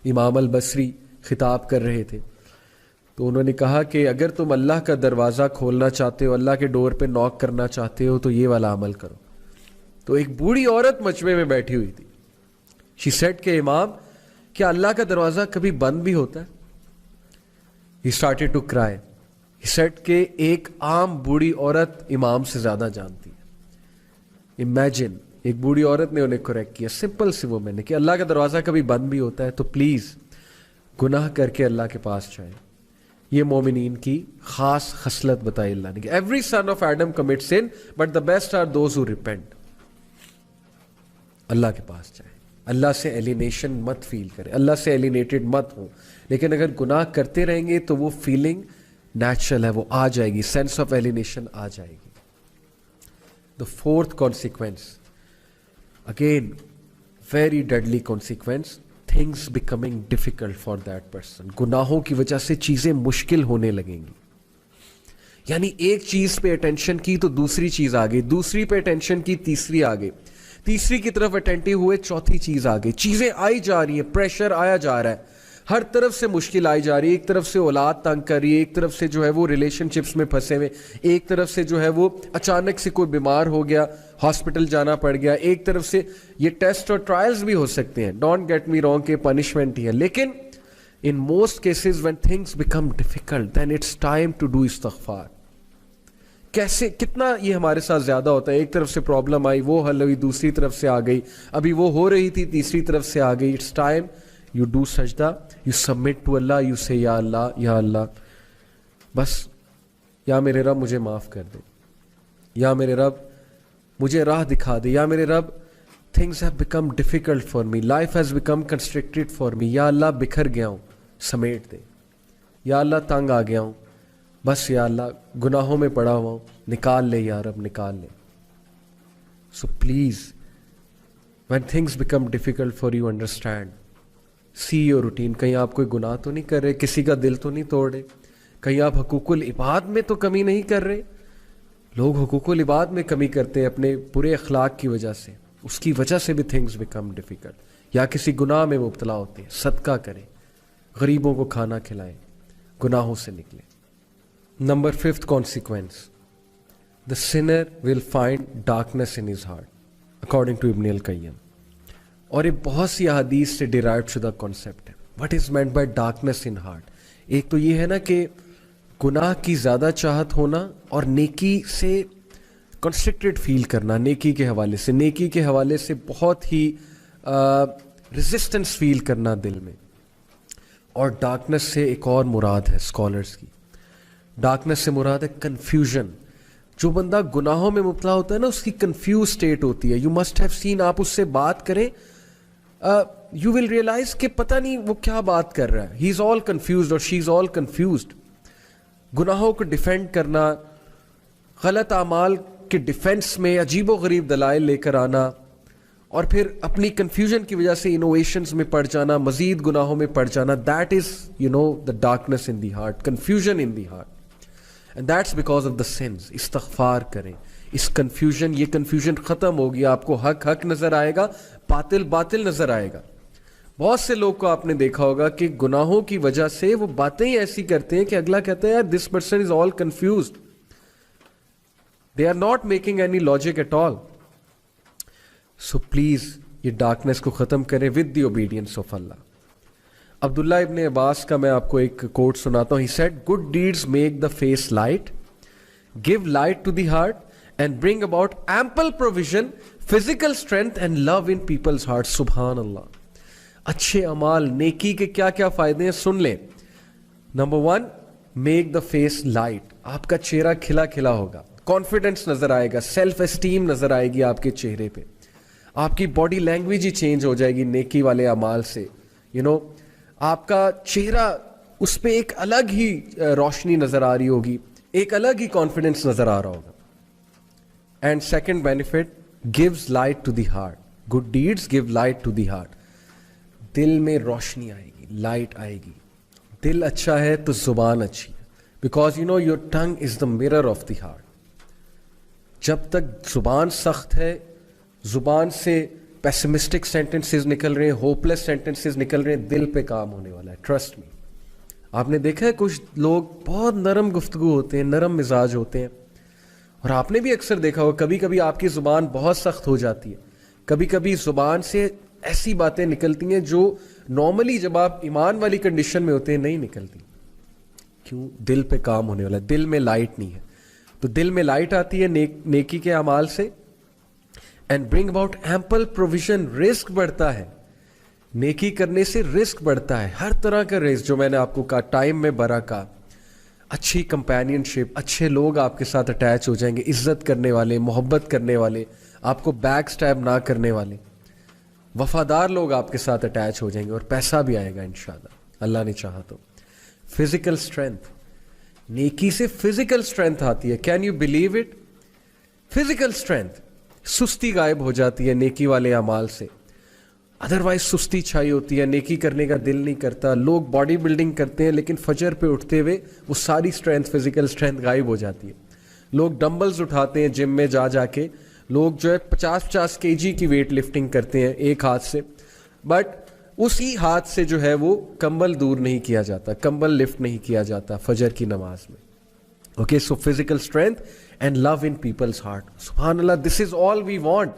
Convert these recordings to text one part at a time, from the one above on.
امام البصری خطاب کر رہے تھے تو انہوں نے کہا کہ اگر تم اللہ کا دروازہ کھولنا چاہتے ہو, اللہ کے ڈور پہ نوک کرنا چاہتے ہو تو یہ والا عمل کرو. تو ایک بوڑھی عورت مجمع میں بیٹھی ہوئی تھی. شی سیڈ کہ امام کیا اللہ کا دروازہ کبھی بند بھی ہوتا ہے؟ He started to cry. He said کہ ایک عام بوڑھی عورت امام سے زیادہ جانتی ہے. امیجن, ایک بوڑھی عورت نے انہیں کریکٹ کیا, سمپل سی وہ میں نے کہ اللہ کا دروازہ کبھی بند بھی ہوتا ہے تو پلیز گناہ کر کے اللہ کے پاس جائیں. یہ مومنین کی خاص خصلت بتائی اللہ نے کہ every son of Adam commit sin but the best are those who repent. Allah کے پاس جائیں, اللہ سے ایلینیشن مت فیل کریں, اللہ سے ایلینیٹڈ مت ہو. لیکن اگر گناہ کرتے رہیں گے تو وہ فیلنگ نیچرل ہے, وہ آ جائے گی, سینس آف ایلینیشن آ جائے گی. The fourth consequence, again very deadly consequence, things becoming difficult for that person. گناہوں کی وجہ سے چیزیں مشکل ہونے لگیں گی. یعنی ایک چیز پہ اٹینشن کی تو دوسری چیز آ گئی, دوسری پہ اٹینشن کی تیسری آ گئی, تیسری کی طرف اٹینٹیو ہوئے چوتھی چیز آ گئی. چیزیں آئی جا رہی ہیں, پریشر آیا جا رہا ہے, ہر طرف سے مشکل آئی جا رہی ہے. ایک طرف سے اولاد تنگ کر رہی ہے, ایک طرف سے جو ہے وہ ریلیشن شپس میں پھنسے ہوئے, ایک طرف سے جو ہے وہ اچانک سے کوئی بیمار ہو گیا, ہاسپٹل جانا پڑ گیا, ایک طرف سے یہ ٹیسٹ اور ٹرائلز بھی ہو سکتے ہیں, ڈونٹ گیٹ می رانگ کہ پنشمنٹ ہی ہے. لیکن in most cases when things become difficult then it's time to do استغفار. کیسے, کتنا یہ ہمارے ساتھ زیادہ ہوتا ہے, ایک طرف سے پرابلم آئی وہ حل ہوئی, دوسری طرف سے آ گئی, ابھی وہ ہو رہی تھی تیسری طرف سے آ گئی. اٹس ٹائم یو ڈو سجدہ, you submit to Allah, you say یا اللہ بس, یا میرے رب مجھے معاف کر دے, یا میرے رب مجھے راہ دکھا دے, یا میرے رب things have become difficult for me, life has become constructed for me, یا اللہ بکھر گیا ہوں سمیٹ دے, یا اللہ تنگ آ گیا ہوں بس, یا اللہ گناہوں میں پڑا ہوا ہوں نکال لے, یا رب نکال لے. So please when things become difficult for you understand, see your routine. کہیں آپ کوئی گناہ تو نہیں کر رہے, کسی کا دل تو نہیں توڑ رہے, کہیں آپ حقوق العباد میں تو کمی نہیں کر رہے. لوگ حقوق العباد میں کمی کرتے ہیں اپنے برے اخلاق کی وجہ سے, اس کی وجہ سے بھی تھنگس بیکم ڈیفیکلٹ. یا کسی گناہ میں مبتلا ہوتے ہیں, صدقہ کریں, غریبوں کو کھانا کھلائیں, گناہوں سے نکلیں. Number 5th consequence, the sinner will find darkness in his heart according to Ibn al-Qayyim. اور یہ بہت سی احادیث سے ڈیرائیو شدہ کانسیپٹ ہے. What is meant by darkness in heart? ایک تو یہ ہے نا کہ گناہ کی زیادہ چاہت ہونا اور نیکی سے کنسٹرکٹڈ فیل کرنا, نیکی کے حوالے سے, نیکی کے حوالے سے بہت ہی ریزسٹنس فیل کرنا دل میں. اور ڈارکنس سے ایک اور مراد ہے اسکالرس کی, ڈارکنس سے مراد ہے کنفیوژن. جو بندہ گناہوں میں مبتلا ہوتا ہے نا, اس کی کنفیوز اسٹیٹ ہوتی ہے. یو مسٹ ہیو سین, آپ اس سے بات کریں, یو ول ریئلائز کہ پتہ نہیں وہ کیا بات کر رہا ہے. ہی از آل کنفیوزڈ اور شی از آل کنفیوزڈ. گناہوں کو ڈیفینڈ کرنا, غلط اعمال کے ڈیفینس میں عجیب و غریب دلائل لے کر آنا, اور پھر اپنی کنفیوژن کی وجہ سے انوویشنز میں پڑ جانا, مزید گناہوں میں پڑ جانا. That is the darkness in the heart, confusion in the heart, and that's because of the sins. استغفار کریں. اس کنفیوژن, یہ کنفیوژن ختم ہوگی, آپ کو حق حق نظر آئے گا, باطل باطل نظر آئے گا. بہت سے لوگ کو آپ نے دیکھا ہوگا کہ گناہوں کی وجہ سے وہ باتیں ہی ایسی کرتے ہیں کہ اگلا کہتا ہے یار this person is all confused, they are not making any logic at all. So please یہ ڈارکنس کو ختم کریں with the obedience of Allah. Abdullah ibn Abbas کا میں آپ کو ایک کوٹ سناتا ہوں. He said good deeds make the face light, give light to the heart and bring about ample provision, physical strength and love in people's heart. سبحان اللہ. اچھے اعمال, نیکی کے کیا کیا فائدے ہیں سن لیں. Number 1, make the face light. آپ کا چہرہ کھلا کھلا ہوگا, کانفیڈنس نظر آئے گا, سیلف اسٹیم نظر آئے گی آپ کے چہرے پہ, آپ کی باڈی لینگویج ہی چینج ہو جائے گی نیکی والے اعمال سے. آپ کا چہرہ, اس پہ ایک الگ ہی روشنی نظر آ رہی ہوگی, ایک الگ ہی کانفیڈنس نظر آ رہا ہوگا. And second benefit, gives light to the heart. Good deeds give light to the heart. دل میں روشنی آئے گی, لائٹ آئے گی. دل اچھا ہے تو زبان اچھی ہے, because your tongue is the mirror of the heart. جب تک زبان سخت ہے, زبان سے پیسمسٹک سینٹنسز نکل رہے ہیں, ہوپ لیس سینٹنسز نکل رہے ہیں, دل پہ کام ہونے والا ہے, ٹرسٹ می. آپ نے دیکھا ہے کچھ لوگ بہت نرم گفتگو ہوتے ہیں, نرم مزاج ہوتے ہیں, اور آپ نے بھی اکثر دیکھا ہوگا کبھی کبھی آپ کی زبان بہت سخت ہو جاتی ہے, کبھی کبھی زبان سے ایسی باتیں نکلتی ہیں جو نارملی جب آپ ایمان والی کنڈیشن میں ہوتے ہیں نہیں نکلتی. کیوں؟ دل پہ کام ہونے والا ہے, دل میں لائٹ نہیں ہے. تو دل میں لائٹ آتی ہے نیکی کے اعمال سے, and bring about ample provision, رزق بڑھتا ہے. نیکی کرنے سے رزق بڑھتا ہے, ہر طرح کا رزق, جو میں نے آپ کو کہا, ٹائم میں برکت, اچھی کمپینین شپ, اچھے لوگ آپ کے ساتھ اٹیچ ہو جائیں گے, عزت کرنے والے, محبت کرنے والے, آپ کو بیک سٹیپ نہ کرنے والے, وفادار لوگ آپ کے ساتھ اٹیچ ہو جائیں گے, اور پیسہ بھی آئے گا انشاءاللہ, اللہ نے چاہا تو. فزیکل اسٹرینتھ, نیکی سے فزیکل اسٹرینتھ آتی ہے. Can you believe it? Physical strength, سستی غائب ہو جاتی ہے نیکی والے اعمال سے. ادروائز سستی چھائی ہوتی ہے, نیکی کرنے کا دل نہیں کرتا. لوگ باڈی بلڈنگ کرتے ہیں لیکن فجر پہ اٹھتے ہوئے وہ ساری اسٹرینتھ, فزیکل اسٹرینتھ غائب ہو جاتی ہے. لوگ ڈمبلز اٹھاتے ہیں جم میں جا کے, لوگ جو ہے 50 kg کی ویٹ لفٹنگ کرتے ہیں ایک ہاتھ سے, بٹ اسی ہاتھ سے جو ہے وہ کمبل دور نہیں کیا جاتا, کمبل لفٹ نہیں کیا جاتا فجر کی نماز میں. Okay, so physical strength and love in people's heart. سبحان اللہ, دس از آل وی وانٹ.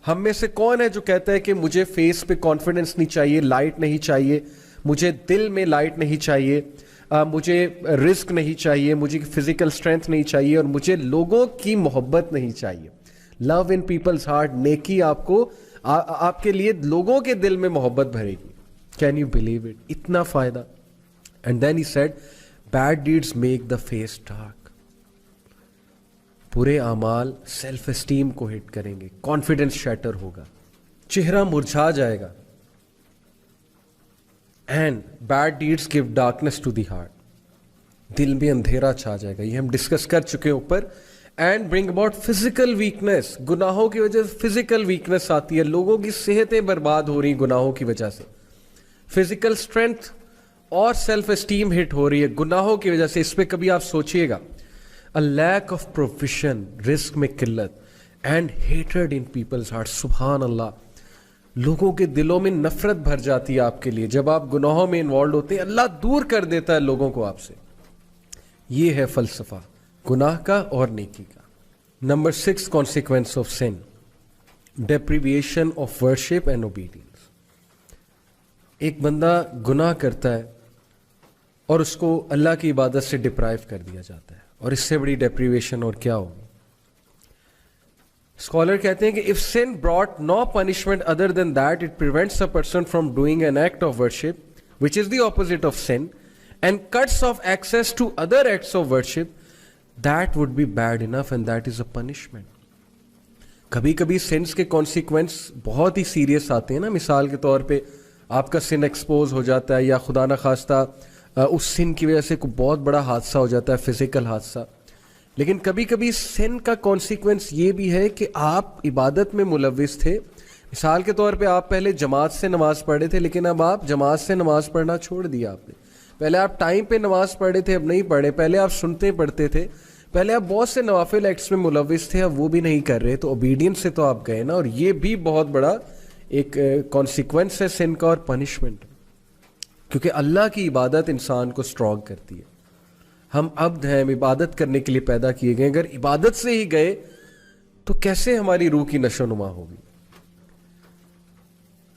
ہم میں سے کون ہے جو کہتا ہے کہ مجھے فیس پہ کانفیڈنس نہیں چاہیے, لائٹ نہیں چاہیے, مجھے دل میں لائٹ نہیں چاہیے, مجھے رزق نہیں چاہیے, مجھے فزیکل اسٹرینتھ نہیں چاہیے, اور مجھے لوگوں کی محبت نہیں چاہیے. لو ان پیپلز ہارٹ, نیکی آپ کو آپ کے لیے لوگوں کے دل میں محبت بھرے گی. Can you believe it? اتنا فائدہ. And then he said bad deeds make the face dark. برے اعمال سیلف اسٹیم کو ہٹ کریں گے, کانفیڈنس شیٹر ہوگا, چہرہ مرجھا جائے گا. And bad deeds give darkness to the heart, دل میں اندھیرا چھا جائے گا. یہ ہم ڈسکس کر چکے اوپر. And bring about physical weakness, گناہوں کی وجہ سے فزیکل ویکنیس آتی ہے, لوگوں کی صحتیں برباد ہو رہی ہیں گناہوں کی وجہ سے. فزیکل اسٹرینتھ اور سیلف اسٹیم ہٹ ہو رہی ہے گناہوں کی وجہ سے. اس پہ کبھی آپ سوچئے گا. A lack of provision, رزق میں قلت, and hatred in people's hearts. سبحان اللہ, لوگوں کے دلوں میں نفرت بھر جاتی ہے آپ کے لیے جب آپ گناہوں میں انوالوڈ ہوتے ہیں. اللہ دور کر دیتا ہے لوگوں کو آپ سے. یہ ہے فلسفہ گناہ کا اور نیکی کا. Number 6, consequence of sin, deprivation of worship and obedience. ایک بندہ گناہ کرتا ہے اور اس کو اللہ کی عبادت سے ڈپرائیو کر دیا جاتا ہے, اور اس سے بڑی ڈیپریویشن اور کیا ہوگی. اسکالر کہتے ہیں کہ if sin brought no punishment other than that, it prevents a person from doing an act of worship which is the opposite of sin and cuts off access to other acts of worship, that would be bad enough and that is a punishment. کبھی کبھی since کے consequence بہت ہی serious آتے ہیں نا. مثال کے طور پہ آپ کا سن ایکسپوز ہو جاتا ہے, یا خدا نخواستہ اس سن کی وجہ سے کوئی بہت بڑا حادثہ ہو جاتا ہے, فزیکل حادثہ. لیکن کبھی کبھی سن کا کانسیکوینس یہ بھی ہے کہ آپ عبادت میں ملوث تھے. مثال کے طور پہ آپ پہلے جماعت سے نماز پڑھے تھے, لیکن اب آپ جماعت سے نماز پڑھنا چھوڑ دیا آپ نے. پہلے آپ ٹائم پہ نماز پڑھے تھے, اب نہیں پڑھے. پہلے آپ سنتے پڑھتے تھے, پہلے آپ بہت سے نوافل ایکٹس میں ملوث تھے, اب وہ بھی نہیں کر رہے. تو اوبیڈینس سے تو آپ گئے نا, اور یہ بھی بہت بڑا ایک کانسیکوینس ہے سن کا اور پنشمنٹ. کیونکہ اللہ کی عبادت انسان کو اسٹرانگ کرتی ہے. ہم عبد ہیں, ہم عبادت کرنے کے لیے پیدا کیے گئے. اگر عبادت سے ہی گئے تو کیسے ہماری روح کی نشو نما ہوگی.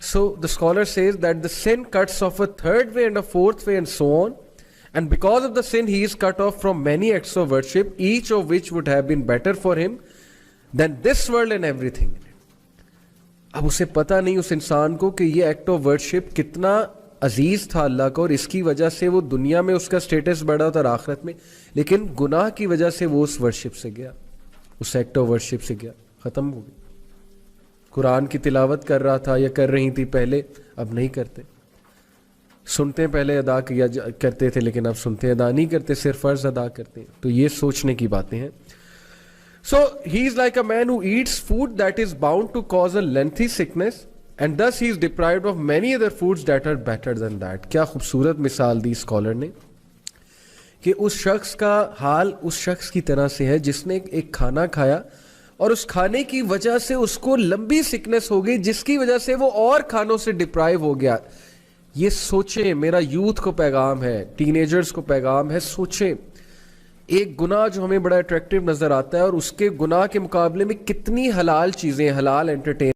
سو the scholar says that the sin cuts off a third way and a fourth way and so on, and because of the sin he is cut off from many acts of worship, each of which would have been better for him than this world and everything in it. اب اسے پتہ نہیں اس انسان کو کہ یہ act of worship کتنا عزیز تھا اللہ کو, اور اس کی وجہ سے وہ دنیا میں اس کا سٹیٹس بڑھا تھا اور آخرت میں, لیکن گناہ کی وجہ سے وہ اس ورشپ سے گیا, اس ایکٹ آف ورشپ سے گیا, ختم ہو گیا. قرآن کی تلاوت کر رہا تھا یا کر رہی تھی پہلے, اب نہیں کرتے. سنتے پہلے ادا کیا کرتے تھے, لیکن اب سنتے ادا نہیں کرتے, صرف فرض ادا کرتے ہیں. تو یہ سوچنے کی باتیں ہیں. So he is like a man who eats food that is bound to cause a lengthy sickness, and thus he is deprived of many other foods that are better than that. کیا خوبصورت مثال دی scholar نے کہ اس شخص کا حال اس شخص کی طرح سے ہے جس نے ایک کھانا کھایا اور اس کھانے کی وجہ سے اس کو لمبی سکنس ہو گئی جس کی وجہ سے وہ اور کھانوں سے ڈپرائیو ہو گیا. یہ سوچیں, میرا یوتھ کو پیغام ہے, ٹین ایجرز کو پیغام ہے, سوچیں ایک گناہ جو ہمیں بڑا اٹریکٹیو نظر آتا ہے اور اس کے گناہ کے مقابلے میں کتنی حلال چیزیں, حلال انٹرٹین